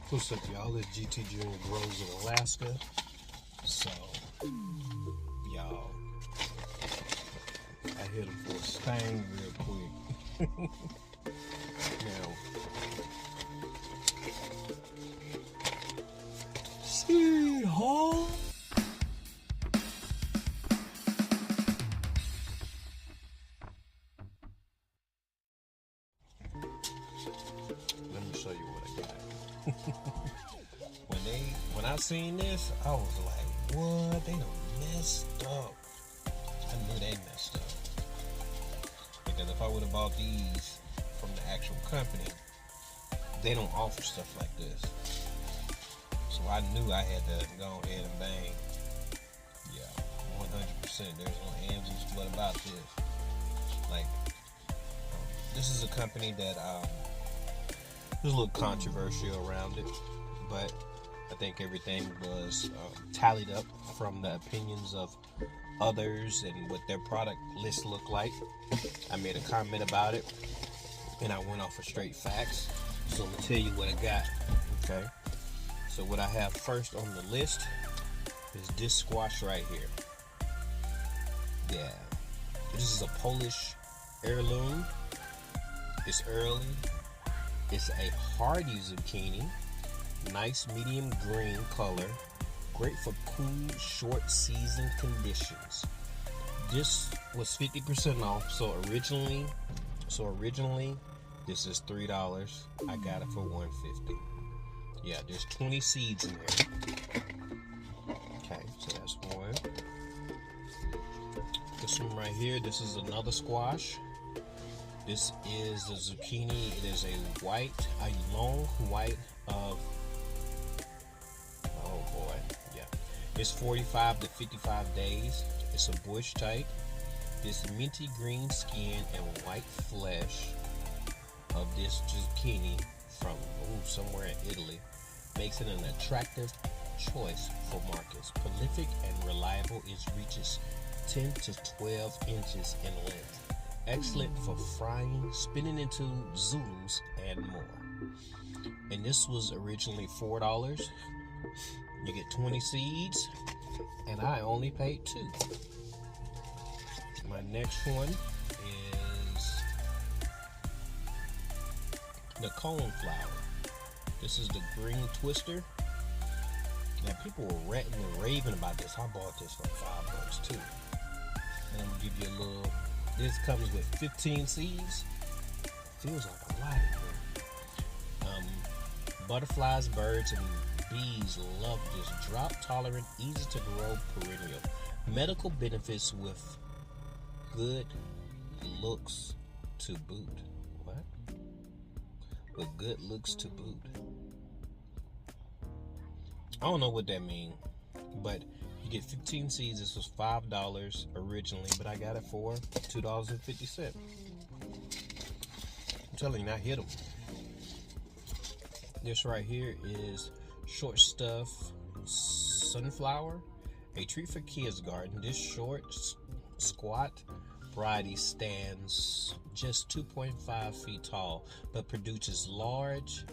What's up, y'all? This GT Junior grows in Alaska. So, y'all, I hit him for a stang real quick. Now, see, huh? Let me show you what I got. When I seen this, I was like, what? They done messed up. I knew they messed up. Because if I would have bought these from the actual company, they don't offer stuff like this. So I knew I had to go ahead and bang. Yeah, 100%. There's no ands and what about this. Like, this is a company that there's a little controversy around it, but I think everything was tallied up from the opinions of others and what their product list looked like. I made a comment about it, and I went off of straight facts. So I'm gonna tell you what I got. Okay. So what I have first on the list is this squash right here. Yeah, this is a Polish heirloom. It's early. It's a hardy zucchini. Nice medium green color. Great for cool, short season conditions. This was 50% off. So originally, this is $3. I got it for $1.50. Yeah, there's 20 seeds in here. Okay, so that's one. This one right here, this is another squash. This is a zucchini. It is a long white of, oh boy, yeah. It's 45 to 55 days. It's a bush type. This minty green skin and white flesh of this zucchini from somewhere in Italy makes it an attractive choice for markets. Prolific and reliable, it reaches 10 to 12 inches in length. Excellent for frying, spinning into zoodles, and more. And this was originally $4. You get 20 seeds, and I only paid $2. My next one is the cone flower. This is the green twister. Now people were ranting and raving about this. I bought this for $5 too. And I'm gonna give you a little. This comes with 15 seeds. Feels like a lot in here. Butterflies, birds, and bees love this drought-tolerant, easy-to-grow perennial. Medical benefits with good looks to boot. What? With good looks to boot. I don't know what that means, but you get 15 seeds. This was $5 originally, but I got it for $2.50. I'm telling you, I hit them. This right here is short stuff sunflower, a treat for kids' garden. This short, squat variety stands just 2.5 feet tall, but produces large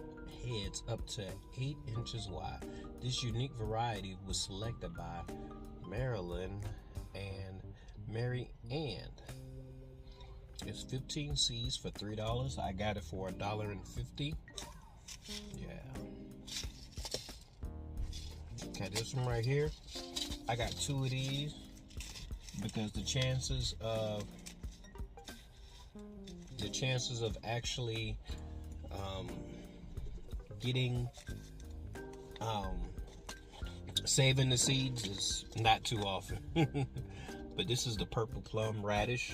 heads up to 8 inches wide. This unique variety was selected by Marilyn and Mary Ann. It's 15 seeds for $3. I got it for $1.50. Yeah. Okay, this one right here, I got 2 of these because the chances of actually getting saving the seeds is not too often. But this is the purple plum radish,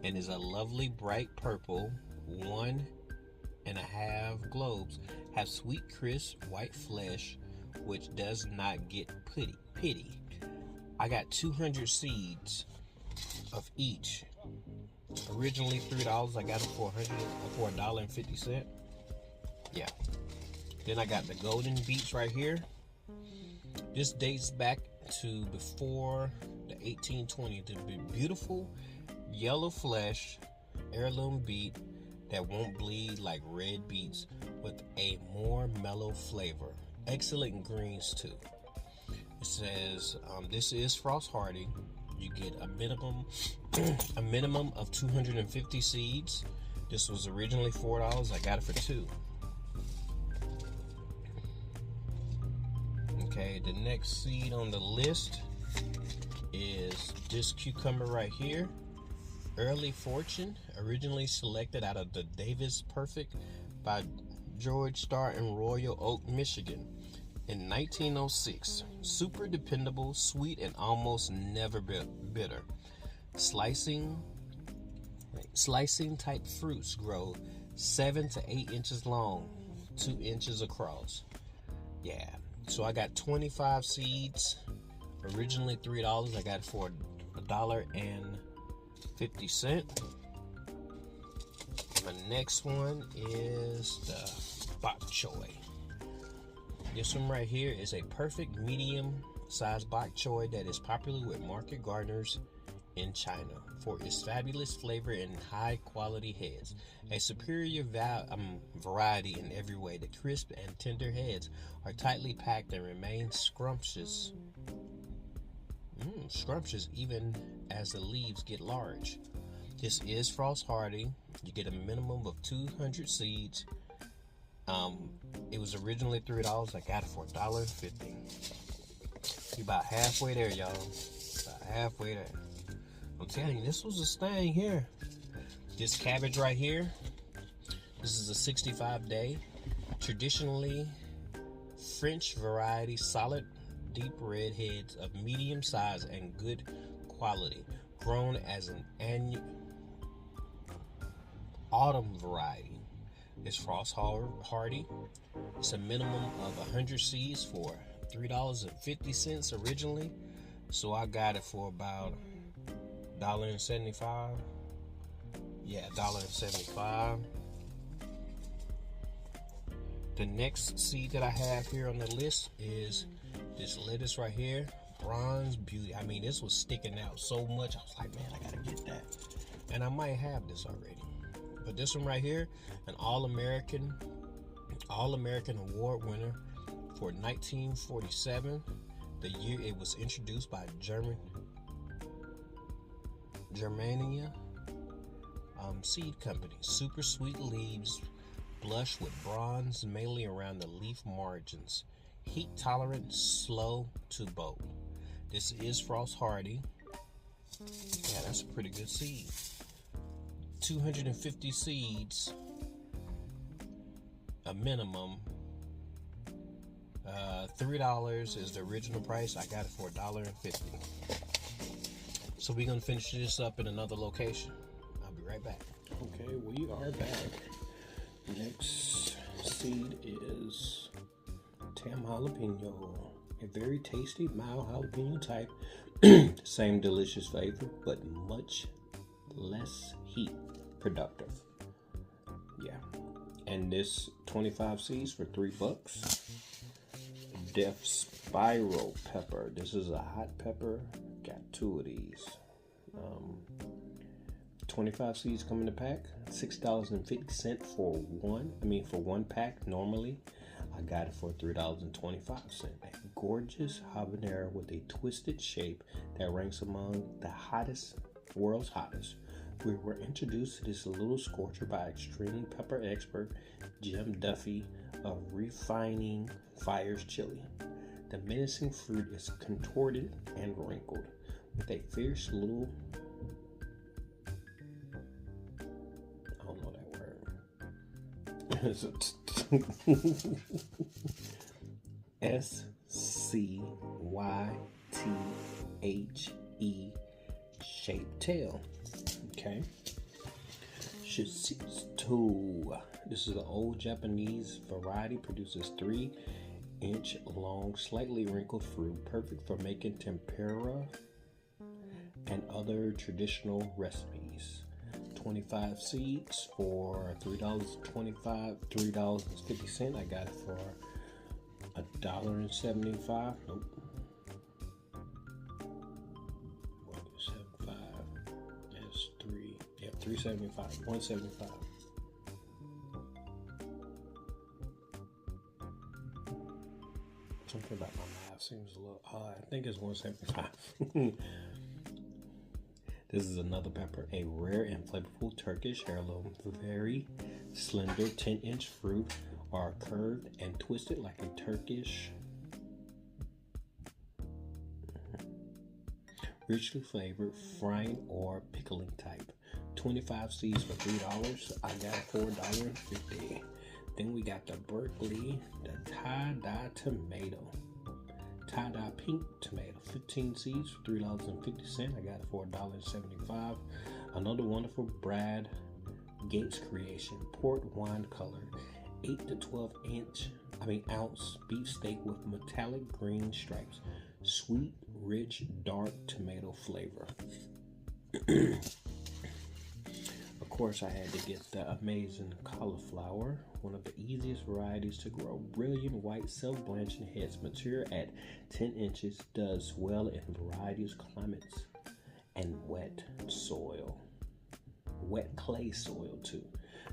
and is a lovely bright purple, 1.5 globes. Have sweet, crisp, white flesh, which does not get pitty. I got 200 seeds of each. Originally $3, I got it for $1.50. Yeah. Then I got the golden beets right here. This dates back to before the 1820s. The beautiful yellow flesh heirloom beet that won't bleed like red beets with a more mellow flavor. Excellent greens too. It says this is Frost Hardy. You get a minimum of 250 seeds. This was originally $4. I got it for $2. Okay, the next seed on the list is this cucumber right here. Early Fortune, originally selected out of the Davis Perfect by George Starr in Royal Oak, Michigan in 1906. Super dependable, sweet, and almost never bitter. Slicing type fruits grow 7 to 8 inches long, 2 inches across. Yeah, so I got 25 seeds, originally $3. I got it for $1.50. My next one is the bok choy. This one right here is a perfect medium-sized bok choy that is popular with market gardeners in China for its fabulous flavor and high-quality heads. A superior variety in every way. The crisp and tender heads are tightly packed and remain scrumptious even as the leaves get large. This is Frost Hardy. You get a minimum of 200 seeds. It was originally $3. I got it for $1.50. You about halfway there, y'all. About halfway there. I'm telling you, this was a stain here. This cabbage right here. This is a 65-day, traditionally French variety, solid, deep red heads of medium size and good quality, grown as an autumn variety. It's Frost Hardy. It's a minimum of 100 seeds for $3.50 originally. So I got it for about $1.75. Yeah, $1.75. The next seed that I have here on the list is this lettuce right here, Bronze Beauty. I mean, this was sticking out so much. I was like, man, I gotta get that. And I might have this already. But this one right here, an All-American Award winner for 1947, the year it was introduced by Germania Seed Company. Super sweet leaves, blush with bronze mainly around the leaf margins. Heat tolerant, slow to bolt. This is Frost Hardy. Yeah, that's a pretty good seed. 250 seeds, a minimum. $3 is the original price. I got it for $1.50. So we're gonna finish this up in another location. I'll be right back. Okay, we are back. Next seed is Tam Jalapeno, a very tasty mild jalapeno type. Same delicious flavor, but much less heat productive. Yeah, and this 25 seeds for $3. Death Spiral Pepper. This is a hot pepper. Got 2 of these. 25 seeds come in a pack. $6.50 for one pack normally. I got it for $3.25. A gorgeous habanero with a twisted shape that ranks among the world's hottest. We were introduced to this little scorcher by extreme pepper expert Jim Duffy of Refining Fires Chili. The menacing fruit is contorted and wrinkled with a fierce little, I don't know that word. SCYTHE shaped tail. Okay. Shizutsu. This is an old Japanese variety. Produces 3-inch long, slightly wrinkled fruit, perfect for making tempura and other traditional recipes. 25 seeds for $3.50. I got it for $1.75. Nope. $3.75. $1.75. Something about my math seems a little odd. I think it's 175. This is another pepper, a rare and flavorful Turkish heirloom. Very slender 10-inch fruit are curved and twisted like a Turkish, richly flavored frying or pickling type. 25 seeds for $3. I got $4.50. Then we got the Berkeley, the tie-dye tomato. Tie-dye pink tomato, 15 seeds for $3.50. I got it for $1.75. Another wonderful Brad Gates creation, port wine colored, 8 to 12 ounce beefsteak with metallic green stripes. Sweet, rich, dark tomato flavor. Of course, I had to get the amazing cauliflower, one of the easiest varieties to grow. Brilliant white self-blanching heads, mature at 10 inches, does well in varieties, climates, and wet soil. Wet clay soil too.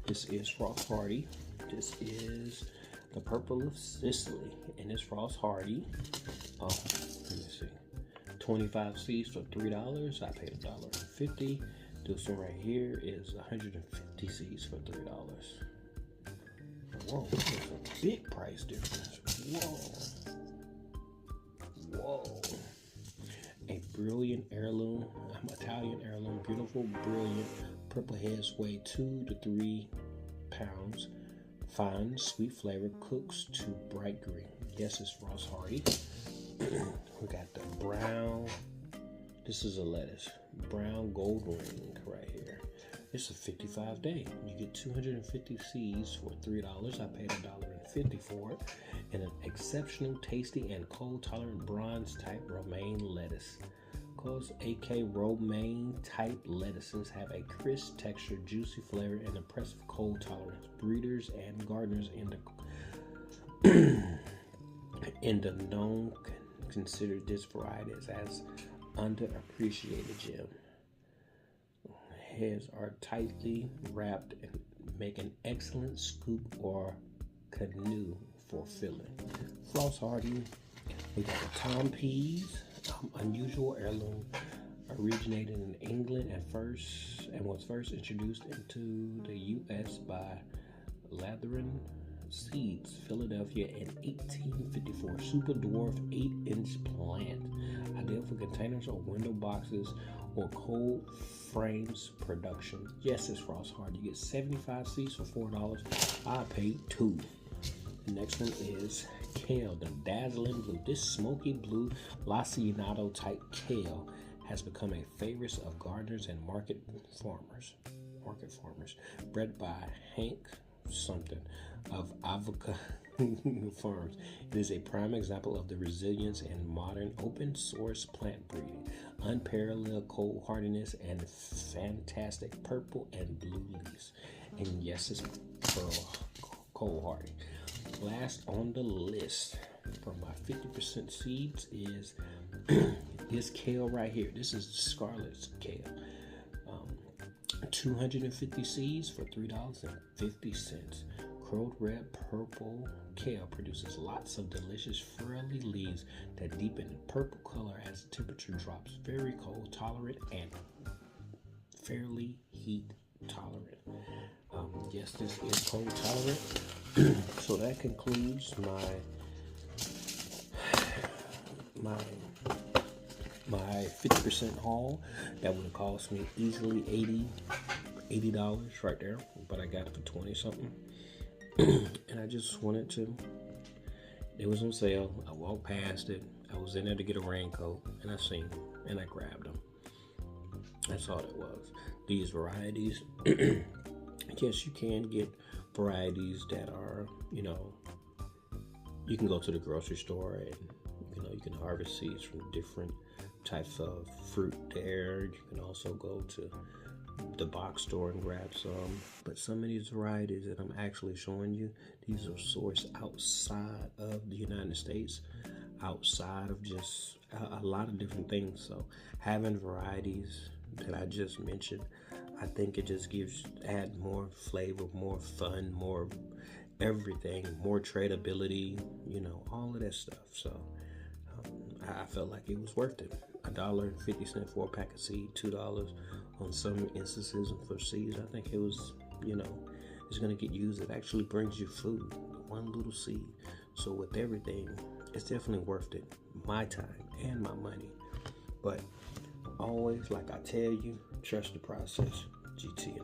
This is Frost Hardy. This is the Purple of Sicily, and it's Frost Hardy. Let me see. 25 seeds for $3. I paid $1.50. This one right here is 150 seeds for $3. Whoa, that's a big price difference. Whoa. A brilliant heirloom, Italian heirloom, beautiful, brilliant. Purple heads weigh 2 to 3 pounds. Fine, sweet flavor, cooks to bright green. Yes, it's Frost Hardy. We got the brown. This is a lettuce. Brown gold ring right here. It's a 55 day. You get 250 seeds for $3. I paid $1.50 for it. And an exceptional, tasty, and cold tolerant bronze type romaine lettuce. Because AK romaine type lettuces have a crisp texture, juicy flavor, and impressive cold tolerance. Breeders and gardeners in the known consider this variety as underappreciated gem. Heads are tightly wrapped and make an excellent scoop or canoe for filling. Frost Hardy. We got the Tom Peas, unusual heirloom, originated in England and was first introduced into the U.S. by Latham Seeds, Philadelphia in 1854. Super dwarf 8-inch plant, ideal for containers or window boxes or cold frames production. Yes, it's Frost Hard. You get 75 seeds for $4. I paid $2. The next one is kale, the dazzling blue. This smoky blue Lacinato type kale has become a favorite of gardeners and market farmers. Bred by Hank something of Avoca Farms. It is a prime example of the resilience and modern open source plant breeding, unparalleled cold hardiness, and fantastic purple and blue leaves. And yes, it's cold hardy. Last on the list for my 50% seeds is this kale right here. This is scarlet kale. 250 seeds for $3.50. Curled red purple kale produces lots of delicious frilly leaves that deepen in purple color as the temperature drops. Very cold tolerant and fairly heat tolerant. Yes, this is cold tolerant. So that concludes my 50% haul. That would have cost me easily $80 right there, but I got it for 20 something. And I just wanted to, it was on sale. I walked past it. I was in there to get a raincoat, and I seen them and I grabbed them. That's all it was. These varieties, yes, you can get varieties that are, you can go to the grocery store and you can harvest seeds from different types of fruit there. You can also go to the box store and grab some. But some of these varieties that I'm actually showing you, these are sourced outside of the United States, outside of just a lot of different things. So having varieties that I just mentioned, I think it just add more flavor, more fun, more everything, more tradability, all of that stuff. So I felt like it was worth it. $1.50 for a pack of seed, $2 on some instances for seeds. I think it was, it's going to get used. It actually brings you food, one little seed. So with everything, it's definitely worth it. My time and my money. But always, like I tell you, trust the process. GTM.